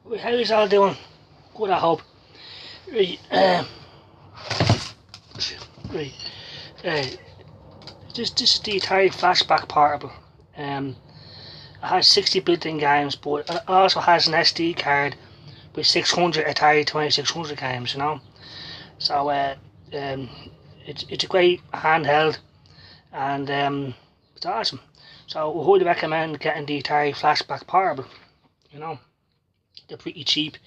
Right, how is all doing? Good, I hope. Right, right. Uh, this is the Atari flashback portable. It has 60 built-in games, but it also has an SD card with 600 Atari 2600 games. So it's a great handheld, and it's awesome. So we highly recommend getting the Atari flashback portable. They're pretty cheap.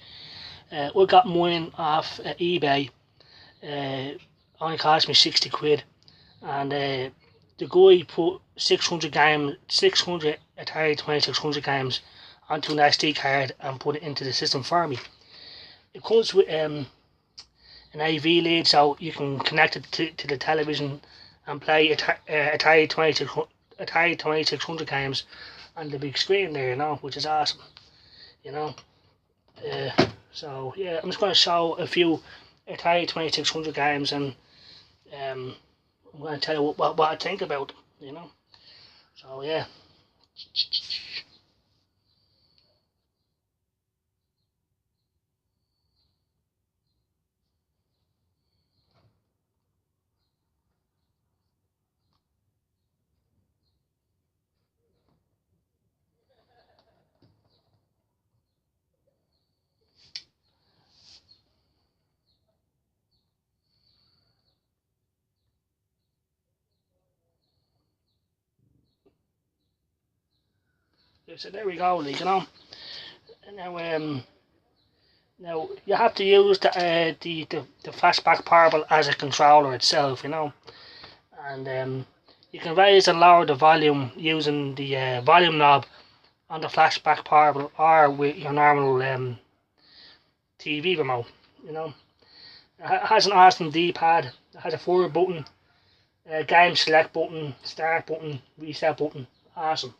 We got mine off eBay. Only cost me 60 quid, and the guy put 600 Atari 2600 games onto an SD card and put it into the system for me. It comes with an AV lead, so you can connect it to the television and play Atari 2600 games on the big screen there, which is awesome. So yeah, I'm just going to show a few Atari 2600 games, and I'm going to tell you what I think about them. So yeah. So there we go, Now you have to use the flashback portable as a controller itself, and you can raise and lower the volume using the volume knob on the flashback portable or with your normal TV remote. It has an awesome D-pad. It has a 4-button game select button, start button, reset button. Awesome,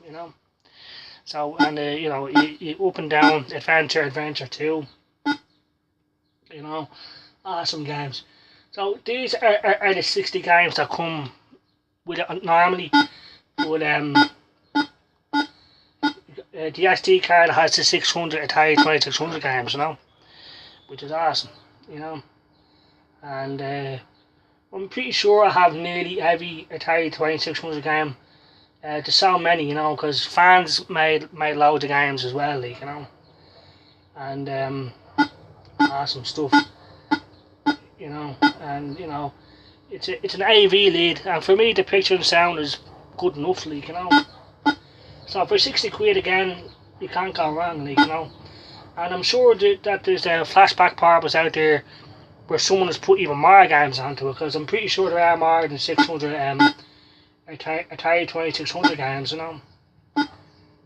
So, and you up and down, adventure 2. Awesome games. So these are the 60 games that come with it normally. But the SD card has the 600 Atari 2600 games, which is awesome, And I'm pretty sure I have nearly every Atari 2600 game. There's so many, because fans made loads of games as well, and awesome stuff, and it's an AV lead, and for me the picture and sound is good enough, So for 60 quid again, you can't go wrong, and I'm sure that there's flashback portables out there where someone has put even more games onto it, because I'm pretty sure there are more than 600 Atari 2600 games,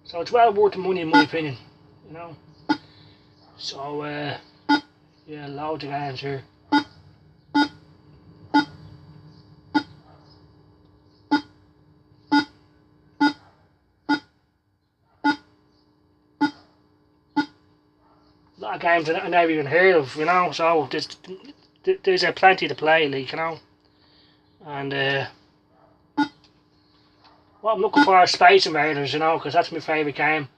So it's well worth the money in my opinion, So yeah, loads of games here. A lot of games I never even heard of, So there's plenty to play, And what I'm looking for is Space Invaders, because that's my favourite game.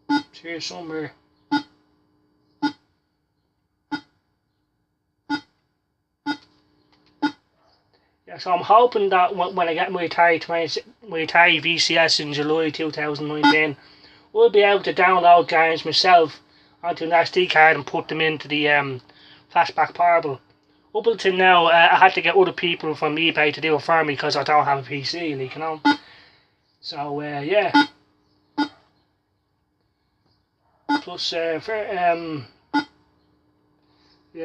It's here somewhere. Yeah, so I'm hoping that when I get my Atari VCS in July 2019, we'll be able to download games myself onto an SD card and put them into the flashback portable. Up until now, I had to get other people from eBay to do it for me because I don't have a PC, So yeah. Plus yeah,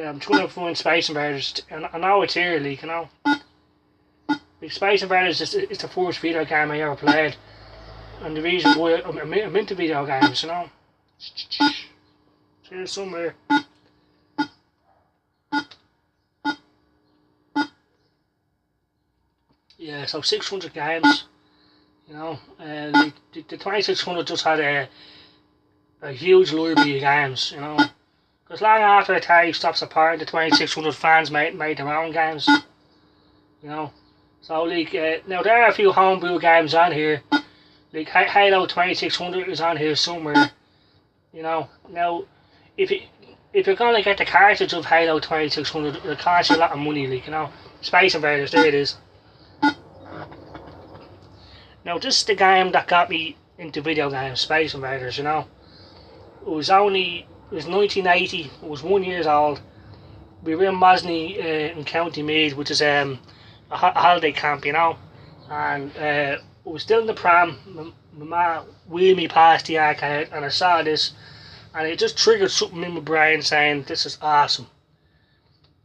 I'm trying to find Space Invaders, and I know it's here, Space Invaders is the first video game I ever played, and the reason why I'm into video games, It's here somewhere. Yeah, so 600 games, the 2600 just had a huge library of games, because long after Atari stopped supporting the 2600, fans made their own games, So now there are a few homebrew games on here, Like Halo 2600 is on here somewhere. You know, now if you're gonna get the cartridge of Halo 2600, it'll cost you a lot of money. Like, you know, Space Invaders, there it is. Now this is the game that got me into video games, Space Invaders. You know, it was 1980. It was 1 year old. We were in Mosney in County Meath, which is a holiday camp, you know, and it was still in the pram. My ma wheeled me past the arcade, and I saw this, and it just triggered something in my brain saying, "This is awesome."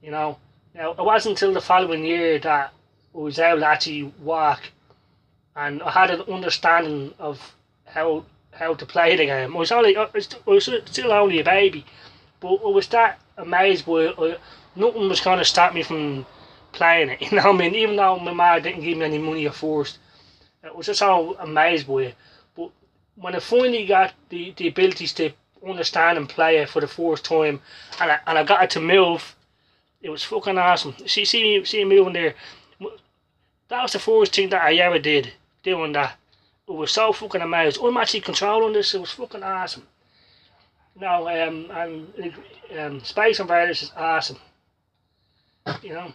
You know, now it wasn't until the following year that I was able to actually walk, and I had an understanding of how to play the game. I was still only a baby, but I was that amazed by it. Nothing was going to stop me from playing it. You know what I mean? Even though my mum didn't give me any money at first, I was just so amazed by it. But when I finally got the abilities to understand and play it for the first time, and I got it to move, it was fucking awesome. See me moving there. That was the first thing that I ever did, doing that. It was so fucking amazed. I'm actually controlling this. It was fucking awesome. No, Space Invaders is awesome. You know.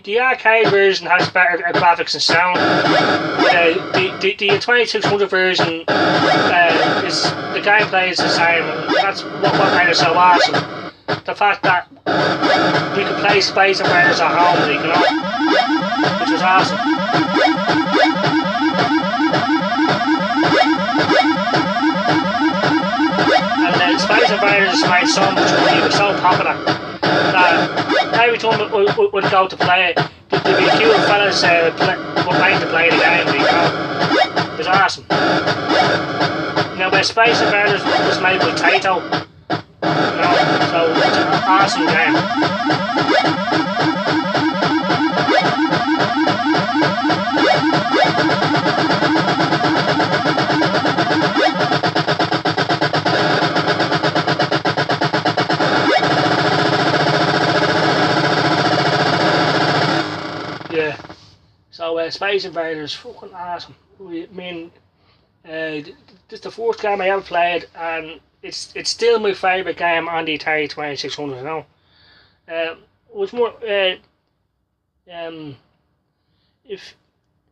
The arcade version has better graphics and sound. The 2600 version is the gameplay is the same, and that's what made it so awesome. The fact that we could play Space Invaders at home, you know, which was awesome. And Space Invaders made so much money. It was so popular that every time we would go to play it, there'd be a queue of fellas playing to play the game, you know. It was awesome. Now, the Space Invaders was made by Taito, you know, so it's an awesome game. Yeah, so Space Invaders, fucking awesome. This is the first game I ever played, and it's still my favourite game on the Atari 2600. You know, it was more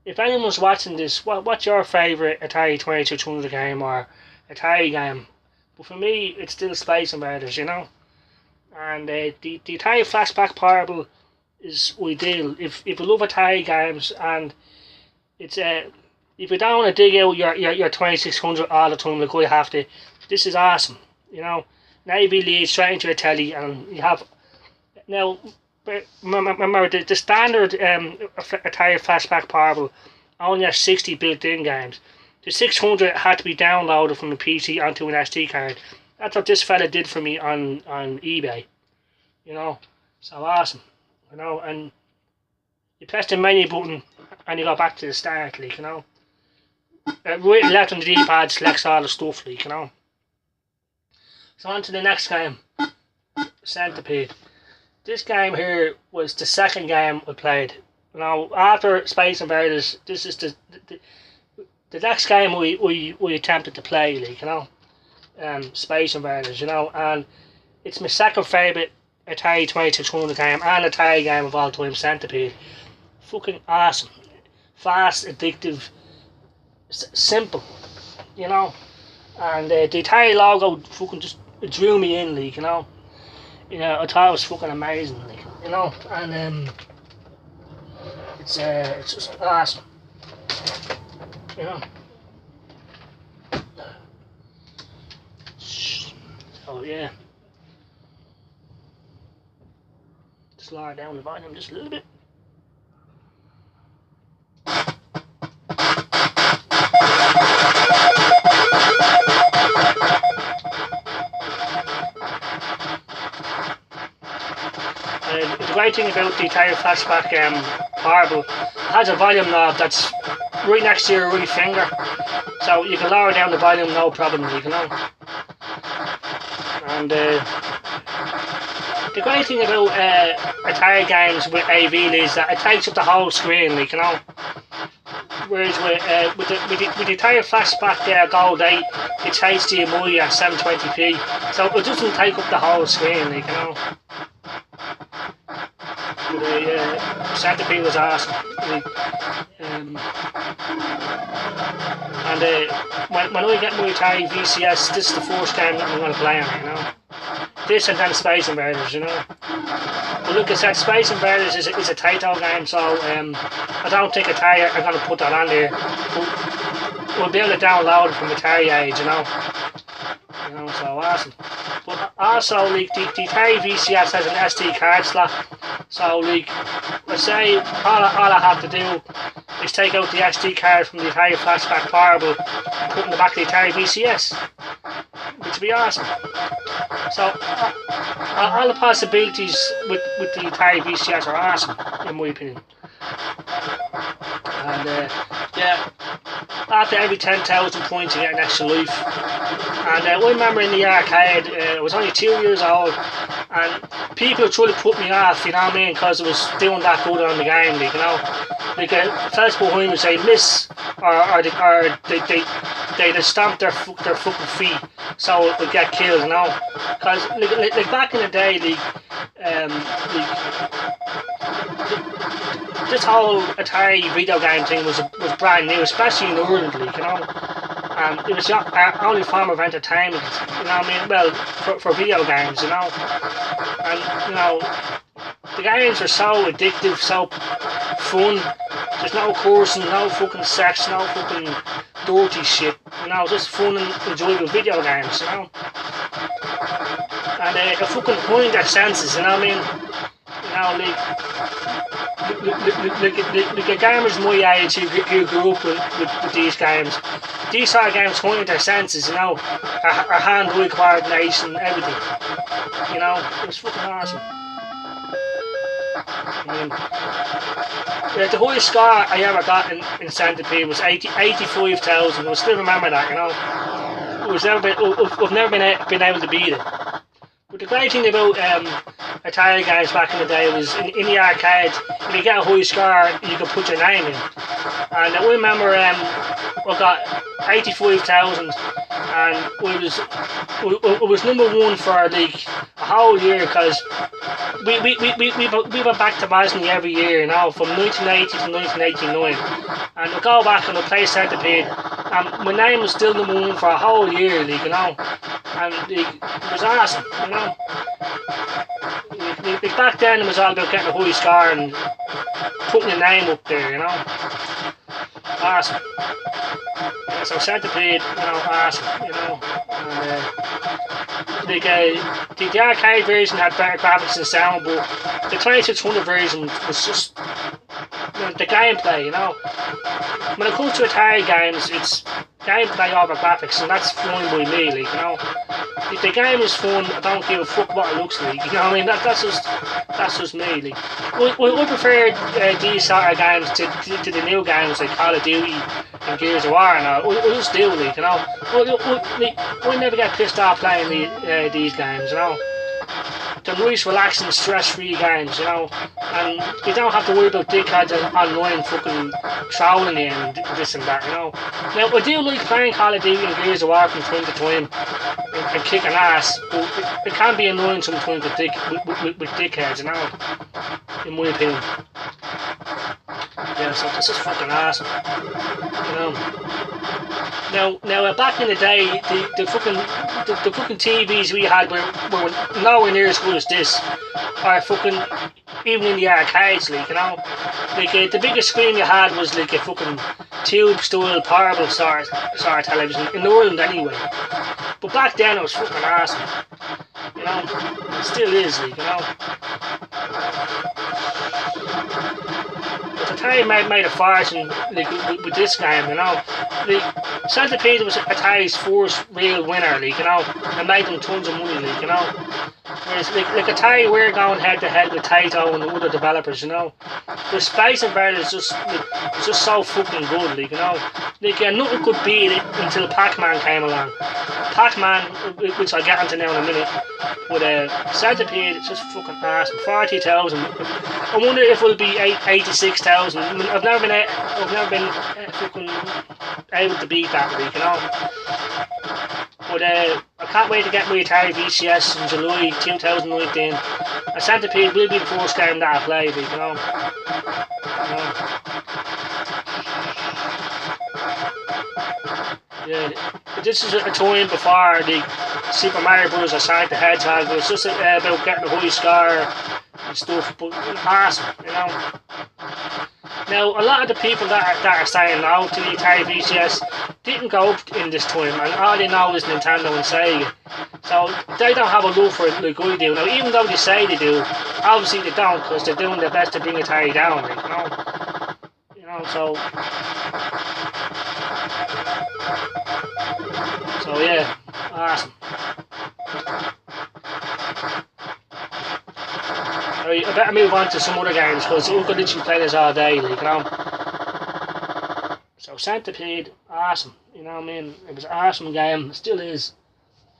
if anyone's watching this, what's your favourite Atari 2600 game or Atari game? But for me, it's still Space Invaders. You know, and the Atari Flashback Portable is ideal if you love Atari games, and it's if you don't want to dig out your 2600 all the time like I have to, this is awesome. You know, now you lead straight into a telly, and you have now. Remember the standard Atari Flashback Portable only has 60 built-in games. The 600 had to be downloaded from the PC onto an SD card. That's what this fella did for me on eBay. You know, so awesome. You know, and you press the menu button and you go back to the start, like, you know. Right and left on the D-pad selects all the stuff, like, you know. So on to the next game, Centipede. This game here was the second game I played. You know, after Space Invaders, this is the next game we attempted to play, like, you know. Space Invaders, you know, and it's my second favourite Atari 2600 game and Atari game of all time, Centipede. Fucking awesome. Fast, addictive, simple, you know. And the Atari logo fucking just drew me in, like, you know. You know, I thought it was fucking amazing, like, you know. And it's just awesome, you know. So yeah, just lower down the volume just a little bit. The great thing about the Atari Flashback portable, it has a volume knob that's right next to your right finger, so you can lower down the volume no problem, you know. And the great thing about Atari games with AV is that it takes up the whole screen, like, you know. Whereas with the Atari Flashback Gold 8, it's HDMI at 720p, so it doesn't take up the whole screen, like, you know. The centipede was awesome. And when I get my Atari VCS, this is the first game that I'm going to play on, you know. This and then Space Invaders, you know. But look, I said Space Invaders is a title game, so I don't think Atari are going to put that on there. But we'll be able to download it from Atari Age, you know. You know, so awesome. But also, like, the Atari VCS has an SD card slot. So, like, let's say all I have to do is take out the SD card from the Atari Flashback portable, put it in the back of the Atari VCS, which would be awesome. So, all the possibilities with the Atari VCS are awesome, in my opinion. And yeah, after every 10,000 points you get an extra life. And I remember in the arcade, I was only 2 years old, and people tried to put me off, you know what I mean, because I was doing that good on the game, like, you know. Like, fellas behind me would say miss, or they just stamp their fucking feet so it would get killed, you know. Because, like back in the day, this whole Atari video game thing was brand new, especially in Ireland, like, you know. It was our only form of entertainment, you know what I mean, well, for video games, you know. And, you know, the games are so addictive, so fun. There's no cursing, no fucking sex, no fucking dirty shit, you know, just fun and enjoyable video games, you know. And they fucking point their senses, you know what I mean. You know, like the gamers my age who grew up with these games, these sort of games point their senses, you know, our hand-eye coordination, everything, you know. It was fucking awesome. I mean, the highest score I ever got in Centipede was 85,000. I still remember that, you know. I've never been able to beat it. But the great thing about Atari games back in the day was in the arcade, if you get a high score, you could put your name in. And I remember I got 85,000, and I was number one for like a whole year, because we went back to Masney every year, you know, from 1980 to 1989. And I go back and I play Centipede, and my name was still number one for a whole year, like, you know. And like, it was awesome, you know. Like back then it was all about getting a high score and putting your name up there, you know. Awesome. Yeah, so Centipede, you know, awesome, you know. And, the arcade version had better graphics and sound, but the 2600 version was just, you know, the gameplay, you know. When it comes to Atari games, it's gameplay over graphics, and that's fine by me, like, you know. If the game is fun, I don't give a fuck what it looks like, you know what I mean. That's just me, like. I prefer these sort of games to the new games like Call of Duty and Gears of War and all. I just do, like, you know. I never get pissed off playing these games, you know. They're nice, relaxing, stress-free games, you know, and you don't have to worry about dickheads online fucking trolling you and this and that, you know. Now, I do like playing Call of Duty and Gears of War from time to time and kicking ass, but it can be annoying sometimes with dickheads, you know, in my opinion. Yeah, so this is fucking awesome, you know. Now, back in the day, the fucking TVs we had were nowhere near as good as this, or fucking even in the arcades, like, you know. Like the biggest screen you had was like a fucking tube-style portable sort of television in Ireland anyway. But back then it was fucking awesome. you know. It still is, like, you know. But Atari made a fortune, like, with this game, you know. Like, Centipede was Atari's first real winner, like, you know, and made them tons of money, like, you know. Whereas, like Atari, we're going head to head with Taito and the other developers, you know. The Space Invaders is just so fucking good, like, you know. Like, nothing could beat it until Pac-Man came along. Pac-Man, which I'll get into now in a minute, but Centipede, it's just fucking awesome. 40,000. I wonder if it'll be 86,000. I mean, I've never been fucking able to beat that, like, you know. But I can't wait to get my Atari VCS in July 2019. And Centipede will be the first game that I play, like, you know. Yeah, this is a time before the Super Mario Bros. Or Sonic the Hedgehog, but it's just about getting a high score and stuff, but awesome, you know. Now, a lot of the people that are saying no to the Atari VCS didn't go up in this time, and all they know is Nintendo and Sega. So they don't have a love for it like I do. Now, even though they say they do, obviously they don't, because they're doing their best to bring Atari down, like, you know. You know, so yeah, awesome. Alright, I better move on to some other games, because we could literally play this all day, like, you know. So Centipede, awesome, you know what I mean. It was an awesome game, it still is,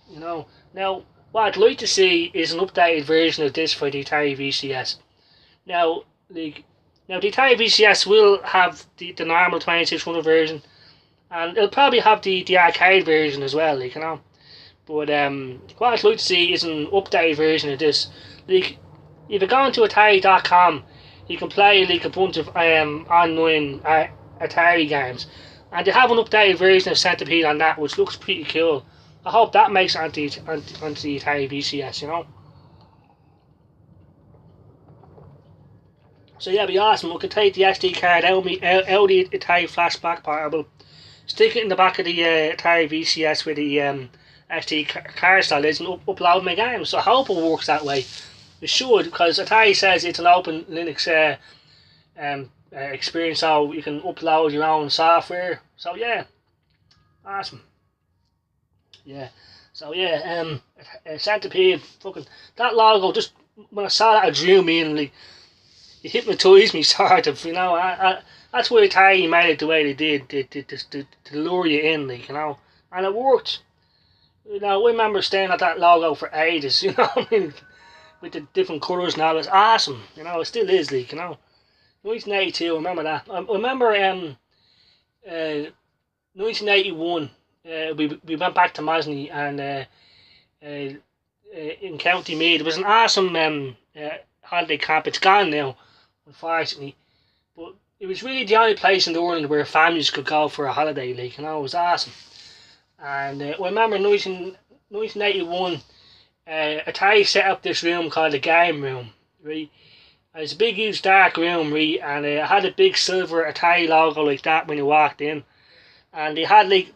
you know. Now, what I'd like to see is an updated version of this for the Atari VCS. Now, the Atari VCS will have the normal 2600 version, and it'll probably have the arcade version as well, like, you know. But what I'd like to see is an updated version of this. Like, if you go into Atari.com, you can play like a bunch of online Atari games, and they have an updated version of Centipede on that, which looks pretty cool. I hope that makes it onto the Atari VCS, you know. So yeah, it'd be awesome. We could take the SD card out of the Atari flashback portable, stick it in the back of the Atari VCS where the SD card style is, and upload my games. So I hope it works that way. It should, because Atari says it's an open Linux experience, so you can upload your own software. So yeah, awesome. Yeah, so yeah, Centipede, fucking that logo. Just when I saw that, it drew me in. Like, it hypnotised me, sort of. You know, that's why Atari made it the way they did, to lure you in, like, you know, and it worked. You know, I remember staring at that logo for ages. You know what I mean? With the different colours and all, it's awesome, you know. It still is, like, you know. 1982, I remember that. I remember 1981, we went back to Mosney, and in County Meath. It was an awesome holiday camp. It's gone now, unfortunately, but it was really the only place in the world where families could go for a holiday, like, you know. It was awesome. And I remember in 1981, Atari set up this room called the game room, right? It was a big, huge, dark room, right? And it had a big silver Atari logo like that when you walked in. And they had like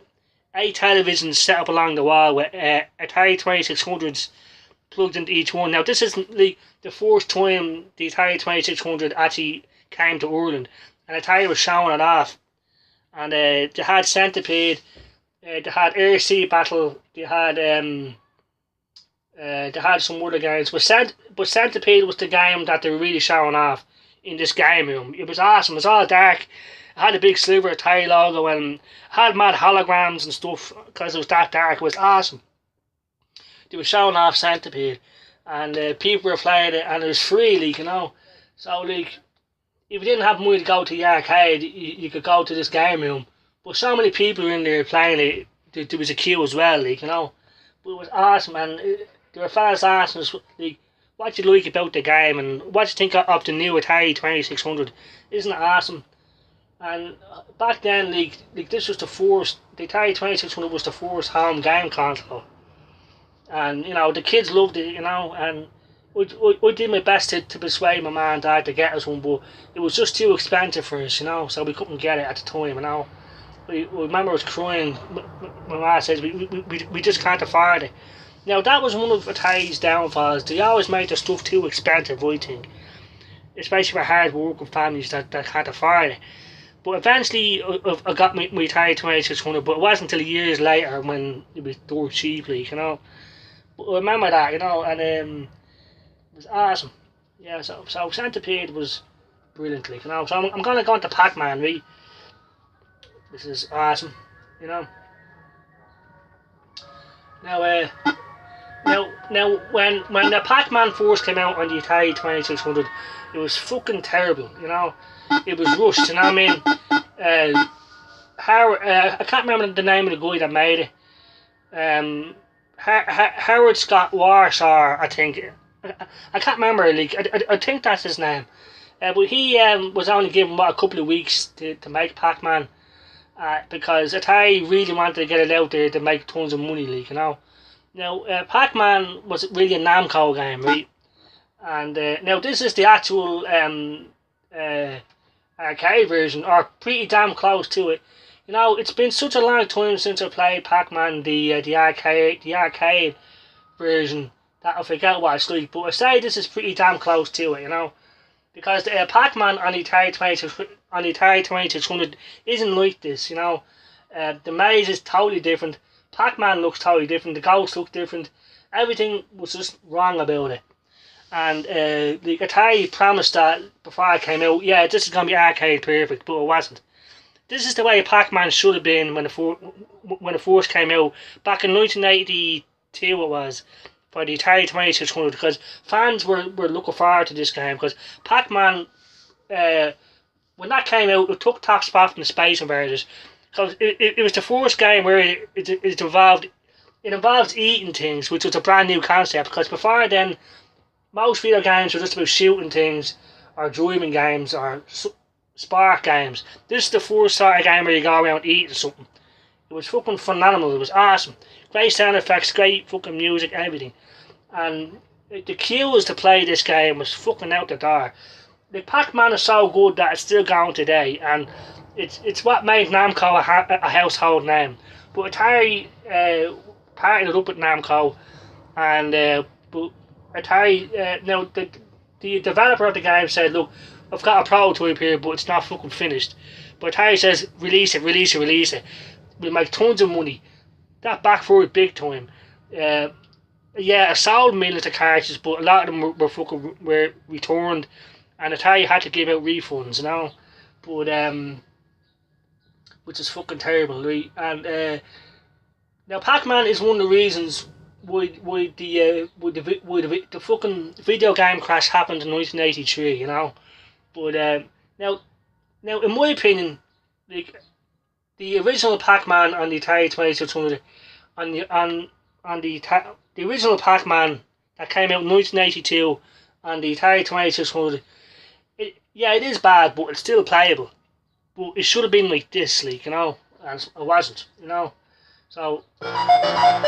8 televisions set up along the wall with Atari 2600s plugged into each one. Now, this isn't like the first time the Atari 2600 actually came to Ireland, and Atari was showing it off. And they had Centipede, they had Air Sea Battle, they had some other games, but Centipede was the game that they were really showing off in this game room. It was awesome. It was all dark. It had a big silver Atari logo and had mad holograms and stuff because it was that dark. It was awesome. They were showing off Centipede, and people were playing it, and it was free, like, you know. So, like, if you didn't have money to go to the arcade, you could go to this game room. But so many people were in there playing it, there was a queue as well, like, you know. But it was awesome, and there were fellas asking us, like, what you like about the game, and what you think of the new Atari 2600. Isn't it awesome? And back then, like this was the Atari 2600 was the first home game console. And, you know, the kids loved it, you know, and I did my best to persuade my mum and dad to get us one, but it was just too expensive for us, you know, so we couldn't get it at the time, you know. I remember I was crying. My mum says we just can't afford it. Now that was one of Atari's downfalls. They always made their stuff too expensive, I think. Especially for hard working families that can't afford it. But eventually I got my Atari 2600, but it wasn't until years later when it was done cheaply, you know. But I remember that, you know, and it was awesome. Yeah, so Centipede was brilliantly, you know. So I'm gonna go into Pac-Man, right? This is awesome, you know. Now, when the Pac-Man first came out on the Atari 2600, it was fucking terrible, you know. It was rushed, you know what I mean? I can't remember the name of the guy that made it. Howard Scott Warsaw, I think. I can't remember, like, I think that's his name. But he was only given, a couple of weeks to make Pac-Man. Because Atari really wanted to get it out there to make tons of money, like, you know. Now, Pac-Man was really a Namco game, right? And now this is the actual arcade version, or pretty damn close to it. You know, it's been such a long time since I played Pac-Man, the arcade version, that I forget what it's like. But I say this is pretty damn close to it, you know, because the Pac-Man on the Atari 2600 isn't like this, you know. The maze is totally different. Pac-Man looks totally different. The ghosts look different. Everything was just wrong about it. And the Atari promised that before it came out, yeah, this is going to be arcade perfect, but it wasn't. This is the way Pac-Man should have been when it first came out, back in 1982 it was, for the Atari 2600, because fans were looking forward to this game, because Pac-Man, when that came out, it took top spot from the Space Invaders, because it was the first game where it involved eating things, which was a brand new concept, because before then, most video games were just about shooting things, or driving games, or spark games. This is the first sort of game where you go around eating something. It was fucking phenomenal. It was awesome. Great sound effects, great fucking music, everything. And the queues to play this game was fucking out the door. The Pac-Man is so good that it's still going today, and it's what made Namco a household name. But Atari partnered up with Namco, and but Atari, now the developer of the game said, look, I've got a prototype here, but it's not fucking finished. But Atari says, release it. We'll make tons of money. That backfired big time. Yeah, I sold millions of cartridges, but a lot of them were returned, and Atari had to give out refunds, you know. But which is fucking terrible, right? And now Pac-Man is one of the reasons why the fucking video game crash happened in 1983, you know. But now in my opinion, like, the original Pac-Man on the Atari 2600, the original Pac-Man that came out in 1982 on the Atari 2600, it is bad, but it's still playable. But it should have been like this, like, you know, and it wasn't, you know. So yeah,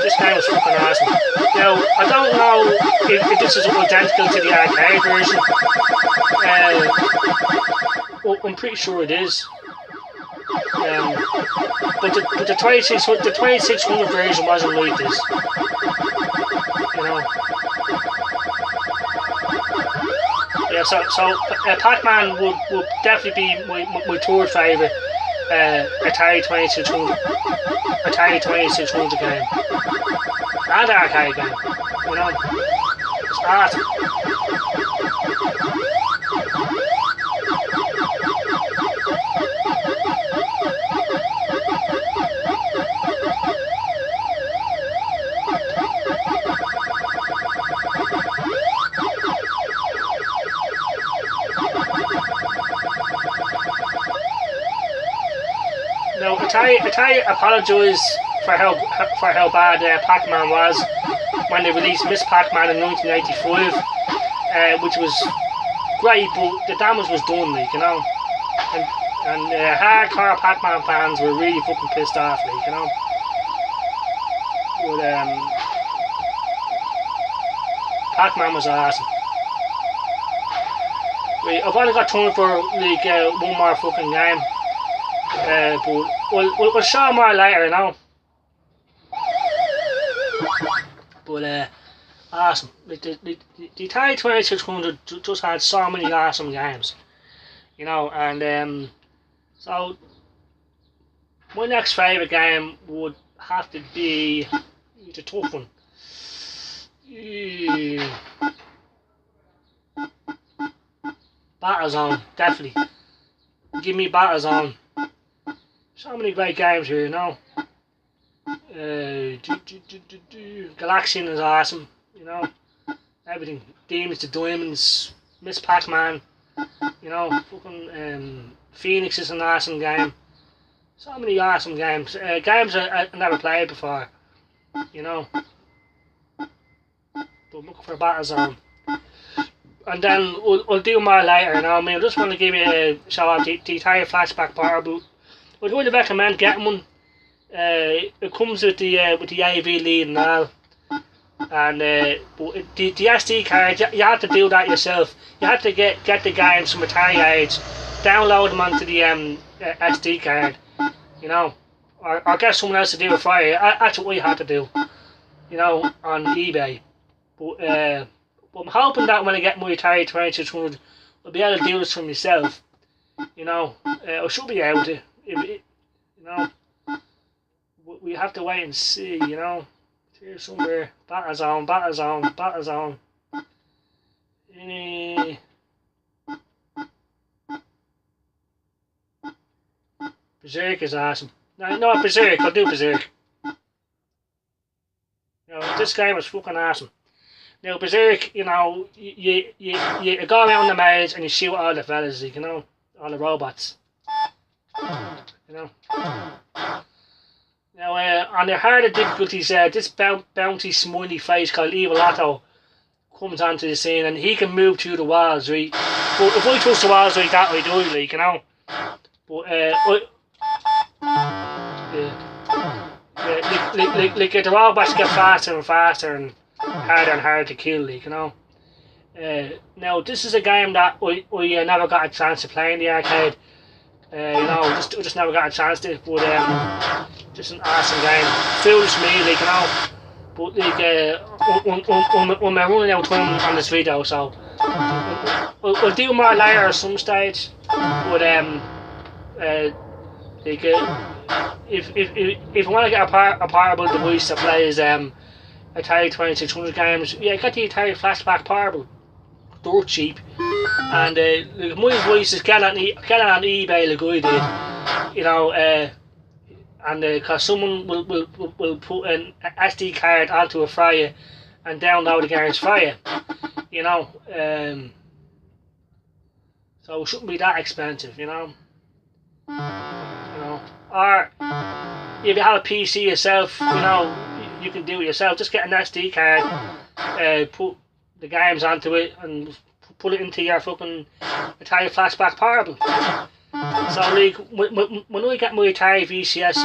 this game was fucking awesome. Now, I don't know if this is identical to the arcade version. Well, I'm pretty sure it is. But the 2600 version wasn't like this. You know. Yeah, so Pac-Man would definitely be my third favourite Atari 2600 game. And arcade game, you know. It's awesome. Now, Atari apologised for how bad Pac-Man was when they released Miss Pac-Man in 1985, which was great, but the damage was done, like, you know. And hardcore Pac-Man fans were really fucking pissed off, like, you know. But Pac-Man was awesome. Right, I've only got time for like one more fucking game. But we'll show more later, you know. But awesome. The Atari 2600 just had so many awesome games, you know. And so my next favourite game would have to be, it's a tough one. Battlezone, definitely. Give me Battlezone. So many great games here, you know. Galaxian is awesome, you know. Everything. Demons to Diamonds, Miss Pac-Man, you know. Fucking Phoenix is an awesome game. So many awesome games. Games I never played before, you know. But I'm looking for Battlezone. And then we'll do more later, you know. I mean, I just want to give you a shout out to the entire Flashback Portable. I'd really recommend getting one. It comes with the AV lead and all. And but the SD card, you have to do that yourself. You have to get the games from Atari Age, download them onto the SD card, you know, or get someone else to do it for you. That's what we had to do, you know, on eBay. But I'm hoping that when I get my Atari 2600, I'll be able to do this for myself, you know. I should be able to, you know. We have to wait and see, you know. Here's somewhere. Battlezone, Battlezone, Battlezone. Berserk is awesome. No, Berserk. I'll do Berserk. You know, this game is fucking awesome. Now, Berserk, you know, you go around the maze and you shoot all the fellas, you know, all the robots. You know. Now, on the harder difficulties, this bounty smiley face called Evil Otto comes onto the scene, and he can move through the walls, right? But if I touch the walls like that, I die, like, you know. But like the robots get faster and faster and harder to kill, like, you know. Now, this is a game that I never got a chance to play in the arcade. You know, just never got a chance to, but just an awesome game. Foolish me, like, you know. But like, I'm running out of time on this video, so we'll do more later at some stage. But like, if you want to get a portable device that plays Atari 2600 games, yeah, get the Atari Flashback Portable. They're cheap, and like, my advice is get it on eBay like I did, you know, and because someone will put an SD card onto it for you and download the games for you, you know. So it shouldn't be that expensive, you know. You know, or if you have a PC yourself, you know, you can do it yourself. Just get an SD card, put the games onto it and put it into your fucking Atari Flashback Portable. So like, when I get my Atari VCS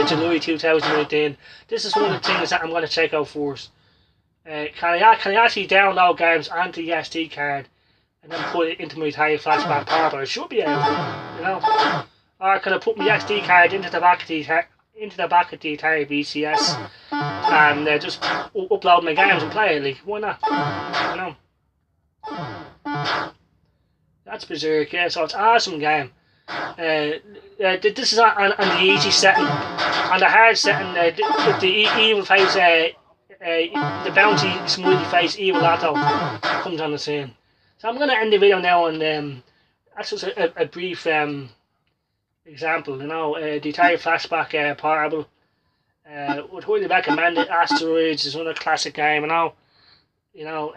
in July 2019, this is one of the things that I'm going to check out first. Can I actually download games onto the SD card and then put it into my Atari Flashback Portable? I should be able to, you know. Or can I put my SD card into the back of the Atari VCS and just upload my games and play it? Like, why not? You know. That's Berserk, yeah. So it's an awesome game. This is on the easy setting. On the hard setting, the evil face, the bounty smiley face Evil Otto comes on the scene. So I'm going to end the video now, and that's just a brief example, you know. The Atari Flashback Portable. Would highly recommend it. Asteroids is another classic game, you know. You know,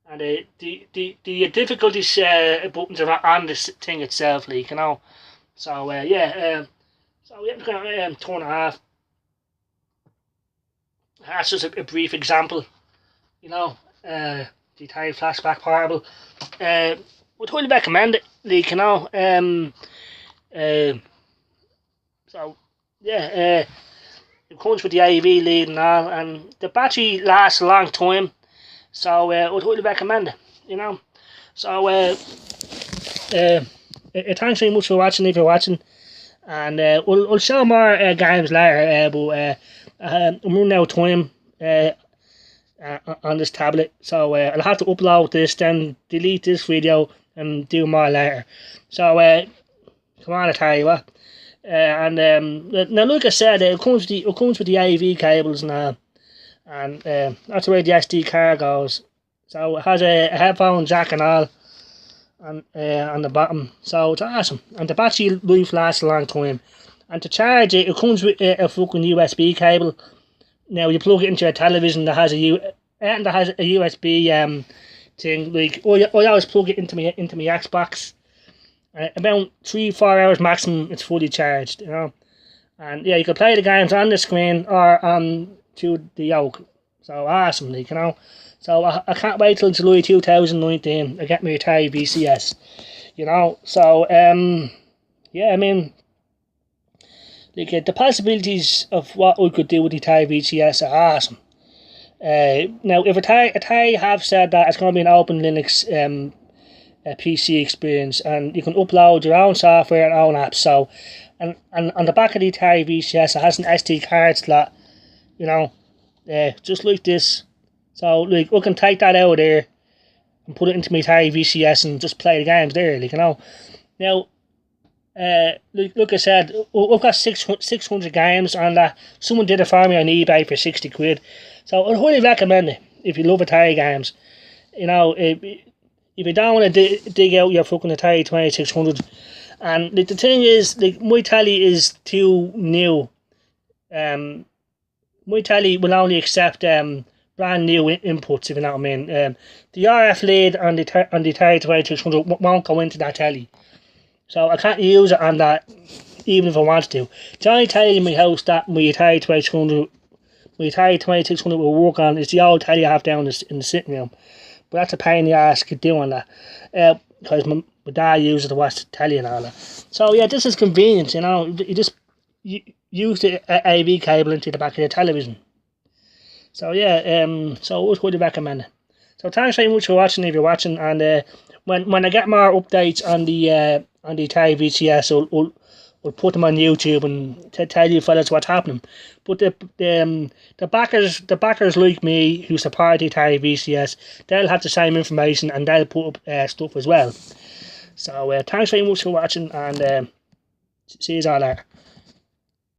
and the difficulties buttons are on this thing itself, like, you know. So yeah, so we're going to turn it off. That's just a brief example, you know. The Atari Flashback Portable. Would highly recommend it, like, you know. So yeah, it comes with the AV lead and all, and the battery lasts a long time. So I would highly recommend it, you know. So thanks very much for watching. If you're watching, And we'll show more games later, but I'm running out of time on this tablet, so I'll have to upload this, then delete this video and do more later. So come on, I tell you what. Now, like I said, it comes with the AV cables now, and that's where the SD card goes. So it has a headphone jack and all on the bottom, so it's awesome. And the battery life lasts a long time. And to charge it, it comes with a fucking USB cable. Now you plug it into a television that has a USB thing. Like I always plug it into my Xbox. About 3-4 hours maximum, it's fully charged, you know. And yeah, you can play the games on the screen or on to the yoke. So awesome, like, you know. So I can't wait till July 2019 to get my Atari VCS, you know. So yeah, I mean, like the possibilities of what I could do with the Atari VCS are awesome. Now, if Atari have said that it's going to be an open Linux PC experience, and you can upload your own software and own apps. So, and on the back of the Atari VCS, it has an SD card slot, you know, just like this. So, like, I can take that out of there and put it into my Atari VCS and just play the games there, like, you know. Now, like I said, I've got 600 games on that. Someone did it for me on eBay for 60 quid. So, I'd highly recommend it if you love Atari games. You know, if you don't want to dig out your fucking Atari 2600, and like, the thing is, like, my telly is too new. My telly will only accept brand new inputs, if you know what I mean. The RF lead on the Atari 2600 won't go into that telly, so I can't use it on that, even if I wanted to. The only telly in my house that my Atari 2600 will work on is the old telly I have down in the sitting room. But that's a pain in the ass doing that, because my dad uses it to watch the telly and all that. So yeah, this is convenient, you know. You just use the AV cable into the back of the television. So yeah, so I would highly recommend it. So thanks very much for watching, if you're watching, and when I get more updates on the Atari VCS, I'll put them on YouTube and tell you fellas what's happening. But the backers like me who support the Atari VCS, they'll have the same information and they'll put up stuff as well. So thanks very much for watching, and see you all later.